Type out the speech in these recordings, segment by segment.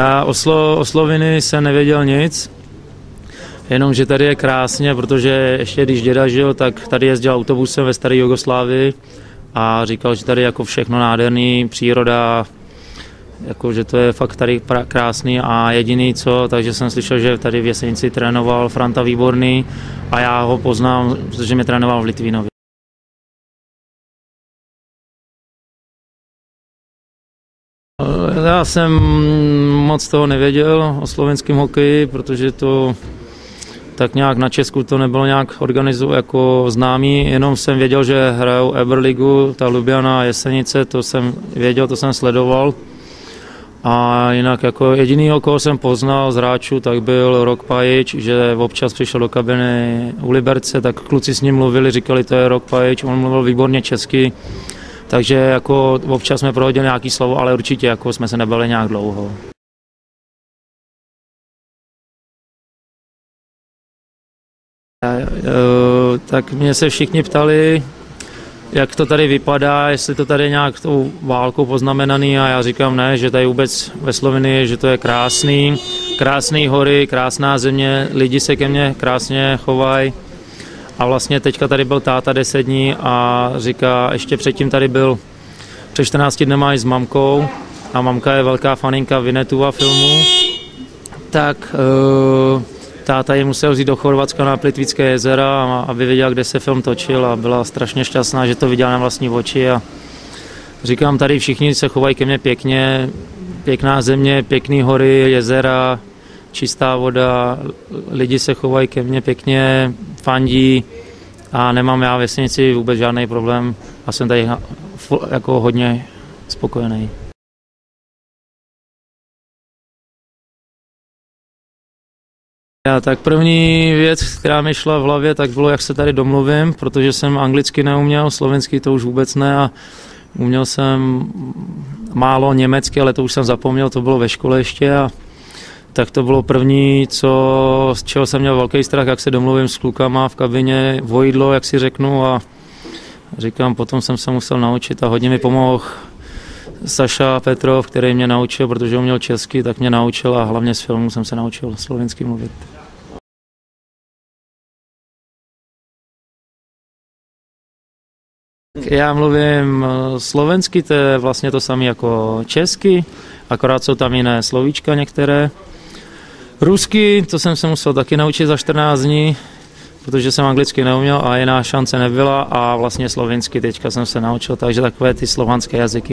Já o Slovinii jsem nevěděl nic, jenom že tady je krásně, protože ještě když děda žil, tak tady jezdil autobusem ve staré Jugoslávii a říkal, že tady jako všechno nádherný, příroda, jako, že to je fakt tady krásný a jediný co, takže jsem slyšel, že tady v Jesenici trénoval Franta Výborný a já ho poznám, protože mě trénoval v Litvínově. Já jsem moc toho nevěděl o slovenském hokeji, protože to tak nějak na Česku to nebylo nějak organizovat jako známý, jenom jsem věděl, že hrajou Eberligu, ta Ljubljana a Jesenice, to jsem věděl, to jsem sledoval. A jinak jako jedinýho, koho jsem poznal z hráčů, tak byl Rok Pajič, že občas přišel do kabiny u Liberce, tak kluci s ním mluvili, říkali, to je Rok Pajič, on mluvil výborně česky, takže jako občas jsme prohodili nějaký slovo, ale určitě jako jsme se nebali nějak dlouho. Tak mě se všichni ptali, jak to tady vypadá, jestli to tady nějak tou válkou poznamenaný a já říkám ne, že tady vůbec ve Slovenii, že to je krásný hory, krásná země, lidi se ke mně krásně chovají a vlastně teďka tady byl táta 10 dní a říká, ještě předtím tady byl před 14 dnema i s mamkou a mamka je velká faninka Vinetuva filmu, tak táta ji musel vzít do Chorvatska na Plitvické jezera, aby věděla, kde se film točil a byla strašně šťastná, že to viděla na vlastní oči a říkám, tady všichni se chovají ke mně pěkně, pěkná země, pěkný hory, jezera, čistá voda, lidi se chovají ke mně pěkně, fandí a nemám já v Jesenici vůbec žádný problém a jsem tady jako hodně spokojený. Tak první věc, která mi šla v hlavě, tak bylo, jak se tady domluvím, protože jsem anglicky neuměl, slovenský to už vůbec ne a uměl jsem málo německy, ale to už jsem zapomněl, to bylo ve škole ještě a tak to bylo první, z čeho jsem měl velký strach, jak se domluvím s klukama v kabině, vojídlo, jak si řeknu a říkám, potom jsem se musel naučit a hodně mi pomohl Saša Petrov, který mě naučil, protože uměl česky, tak mě naučil a hlavně z filmu jsem se naučil slovensky mluvit. Já mluvím slovensky, to je vlastně to samé jako česky, akorát jsou tam jiné slovíčka některé. Rusky, to jsem se musel taky naučit za 14 dní, protože jsem anglicky neuměl a jiná šance nebyla a vlastně slovensky teďka jsem se naučil, takže takové ty slovanské jazyky.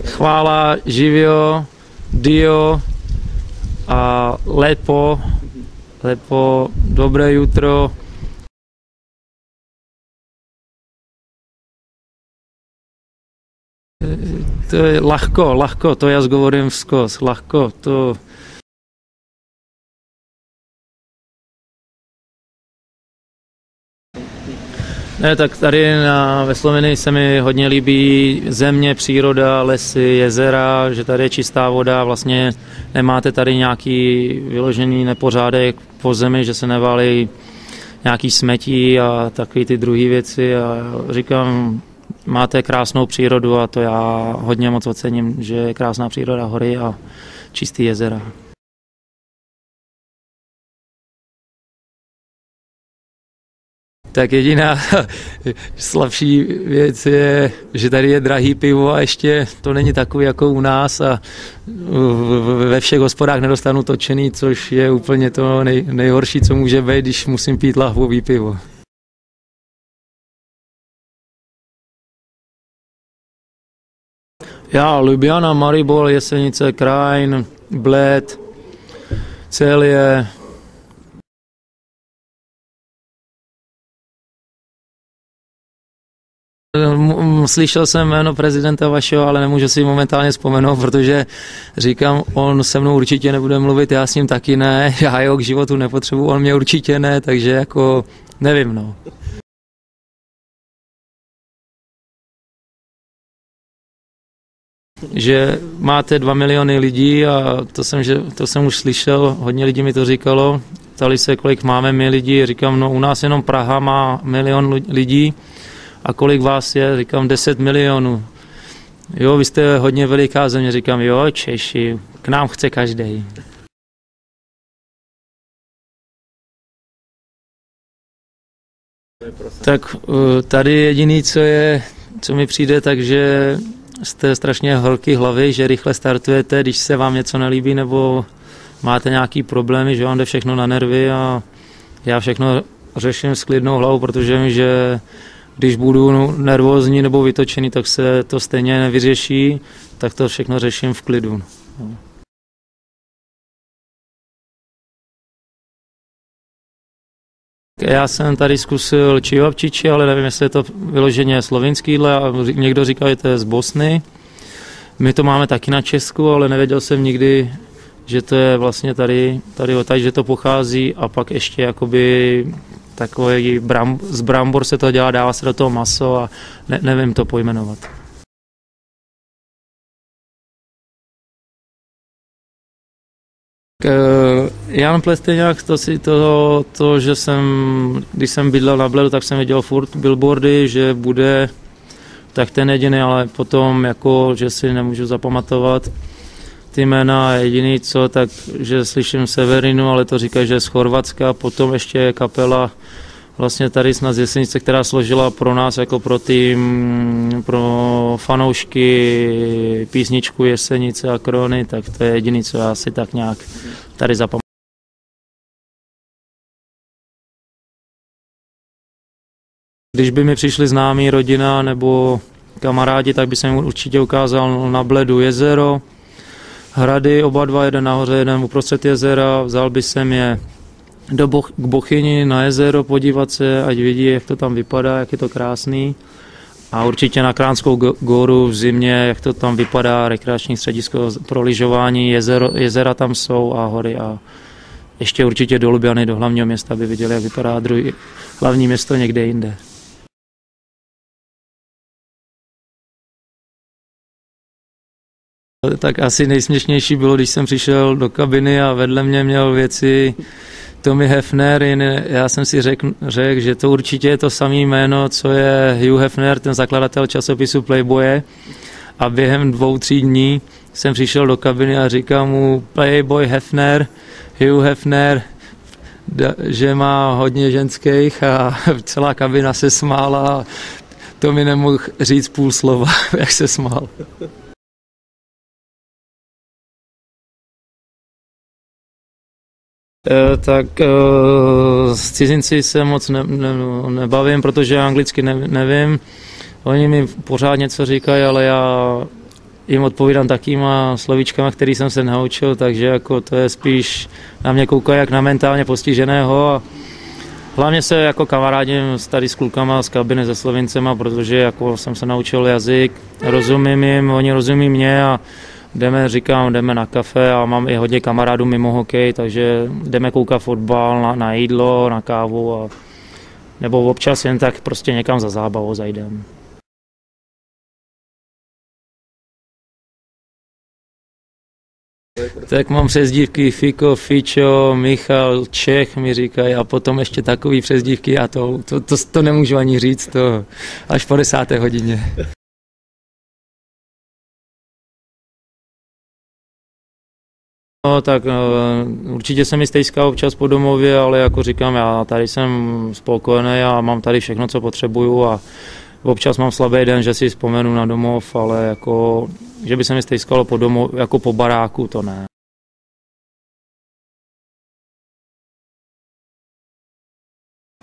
Chvála, živio, dio a lepo, dobré jutro. To je ľahko, to ja zgovorím vskos, ľahko, to... Ne, tak tady ve Slovenii se mi hodně líbí země, příroda, lesy, jezera, že tady je čistá voda, vlastně nemáte tady nějaký vyložený nepořádek po zemi, že se nevalí nějaký smetí a takové ty druhé věci a říkám, máte krásnou přírodu a to já hodně moc ocením, že je krásná příroda, hory a čistý jezera. Tak jediná slabší věc je, že tady je drahý pivo a ještě to není takový jako u nás a ve všech hospodách nedostanu točený, což je úplně to nejhorší, co může být, když musím pít lahvový pivo. Já, Ljubljana, Maribor, Jesenice, Krajin, Bled, Celje. Slyšel jsem jméno prezidenta vašeho, ale nemůžu si momentálně vzpomenout, protože říkám, on se mnou určitě nebude mluvit, já s ním taky ne, já jeho k životu nepotřebuji, on mě určitě ne, takže jako nevím, no. Že máte 2 miliony lidí a to jsem už slyšel, hodně lidí mi to říkalo, ptali se, kolik máme my lidí, říkám, no u nás jenom Praha má 1 milion lidí a kolik vás je? Říkám 10 milionů. Jo, vy jste hodně veliká země, říkám, jo, Češi, k nám chce každý. Tak tady jediný, co mi přijde, takže jste strašně horký hlavy, že rychle startujete, když se vám něco nelíbí nebo máte nějaký problémy, že vám jde všechno na nervy a já všechno řeším s klidnou hlavou, protože vím, že když budu nervózní nebo vytočený, tak se to stejně nevyřeší, tak to všechno řeším v klidu. Já jsem tady zkusil čivapčiči, ale nevím, jestli je to vyloženě slovinský jídlo, a někdo říká, že to je z Bosny. My to máme taky na Česku, ale nevěděl jsem nikdy, že to je vlastně tady odtaď, že to pochází, a pak ještě jakoby takový z brambor se to dělá, dává se do toho maso a nevím to pojmenovat. Jan Plesteňák, že když jsem bydlel na Bledu, tak jsem viděl furt billboardy, že bude tak ten jediný, ale potom jako, že si nemůžu zapamatovat ty jména, jediný co, tak že slyším Severinu, ale to říká, že je z Chorvatska, potom ještě je kapela vlastně tady snad z Jesenice, která složila pro nás jako pro fanoušky písničku Jesenice a Krony, tak to je jediný, co já si tak nějak tady zapamatuju. Když by mi přišli známí, rodina nebo kamarádi, tak by jsem určitě ukázal na Bledu jezero, hrady, oba dva, jeden nahoře, jeden uprostřed jezera, vzal by jsem je k Bochyni na jezero podívat se, ať vidí, jak to tam vypadá, jak je to krásný. A určitě na Kránskou Góru v zimě, jak to tam vypadá, rekreační středisko pro lyžování, jezera tam jsou a hory. A ještě určitě do Ljubljany, do hlavního města, aby viděli, jak vypadá hlavní město někde jinde. Tak asi nejsměšnější bylo, když jsem přišel do kabiny a vedle mě měl věci Tommy Hefner, já jsem si řekl, že to určitě je to samé jméno, co je Hugh Hefner, ten zakladatel časopisu Playboye, a během 2-3 dní jsem přišel do kabiny a říkal mu Playboy Hefner, Hugh Hefner, že má hodně ženských, a celá kabina se smála a to mi nemohl říct půl slova, jak se smál. Tak s cizinci se moc nebavím, protože anglicky nevím. Oni mi pořád něco říkají, ale já jim odpovídám takýma slovíčkama, který jsem se naučil, takže jako to je spíš, na mě koukají jak na mentálně postiženého, a hlavně se jako kamarádím tady s klukama z kabiny se Slovincema, protože jako jsem se naučil jazyk, rozumím jim, oni rozumí mě a jdeme na kafe a mám i hodně kamarádů mimo hokej, takže jdeme koukat fotbal, na jídlo, na kávu, nebo občas jen tak prostě někam za zábavou zajdeme. Tak mám přezdívky Fiko, Fičo, Michal, Čech mi říkají, a potom ještě takový přezdívky a to nemůžu ani říct, to až po 10. hodině. No, tak určitě se mi stejská občas po domově, ale jako říkám, já tady jsem spokojený a mám tady všechno, co potřebuju, a občas mám slabý den, že si vzpomenu na domov, ale jako, že by se mi stejskalo po domu, jako po baráku, to ne.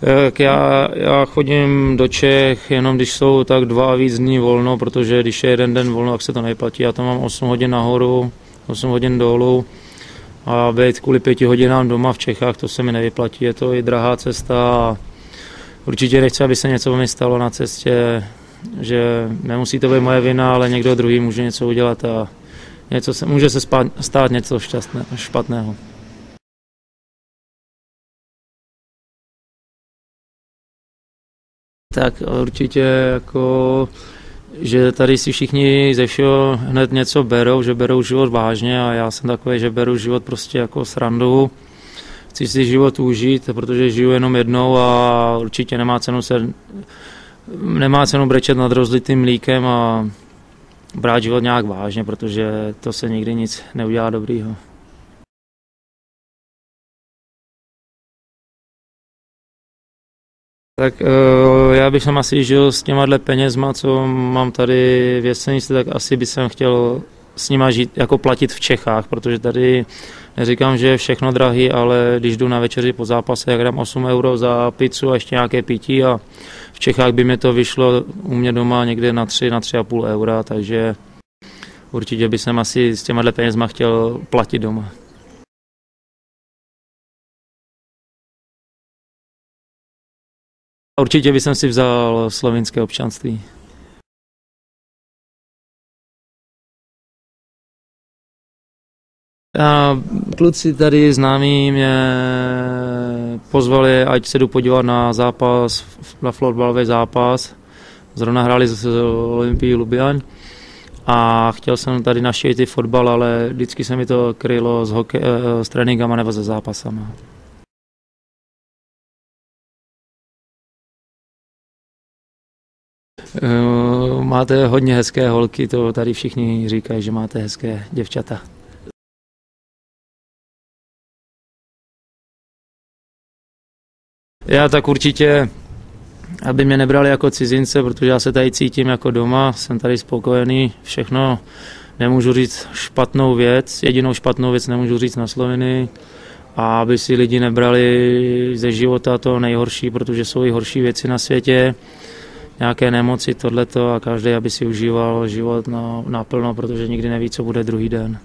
Tak já chodím do Čech jenom když jsou tak 2 a víc dní volno, protože když je jeden den volno, tak se to nevyplatí. Já to mám 8 hodin nahoru, 8 hodin dolů, a být kvůli 5 hodinám doma v Čechách, to se mi nevyplatí. Je to i drahá cesta a určitě nechci, aby se něco mi stalo na cestě, že nemusí to být moje vina, ale někdo druhý může něco udělat a může se stát něco špatného. Tak určitě jako, že tady si všichni ze všeho hned něco berou, že berou život vážně, a já jsem takový, že beru život prostě jako srandu. Chci si život užít, protože žiju jenom jednou a určitě nemá cenu se nemá cenu brečet nad rozlitým mlíkem a brát život nějak vážně, protože to se nikdy nic neudělá dobrýho. Tak já bych tam asi žil s těma penězma, co mám tady v Jesenici, tak asi bych chtěl s nima žít, jako platit v Čechách, protože tady neříkám, že je všechno drahý, ale když jdu na večeři po zápase, jak dám 8 euro za pizzu a ještě nějaké pití a v Čechách by mi to vyšlo u mě doma někde na 3,5 eura, takže určitě bych asi s těma penězma chtěl platit doma. Určitě bych si vzal slovinské občanství. A kluci tady známí mě pozvali, ať se jdu podívat na zápas, na florbalový zápas. Zrovna hráli z Olympií Lubjaň a chtěl jsem tady navštívit i fotbal, ale vždycky se mi to krylo s tréninkama nebo se zápasama. Máte hodně hezké holky, to tady všichni říkají, že máte hezké děvčata. Já tak určitě, aby mě nebrali jako cizince, protože já se tady cítím jako doma, jsem tady spokojený, všechno, nemůžu říct špatnou věc, jedinou špatnou věc nemůžu říct na Slovenii, a aby si lidi nebrali ze života to nejhorší, protože jsou i horší věci na světě, nějaké nemoci, tohleto, a každý, aby si užíval život naplno, protože nikdy neví, co bude druhý den.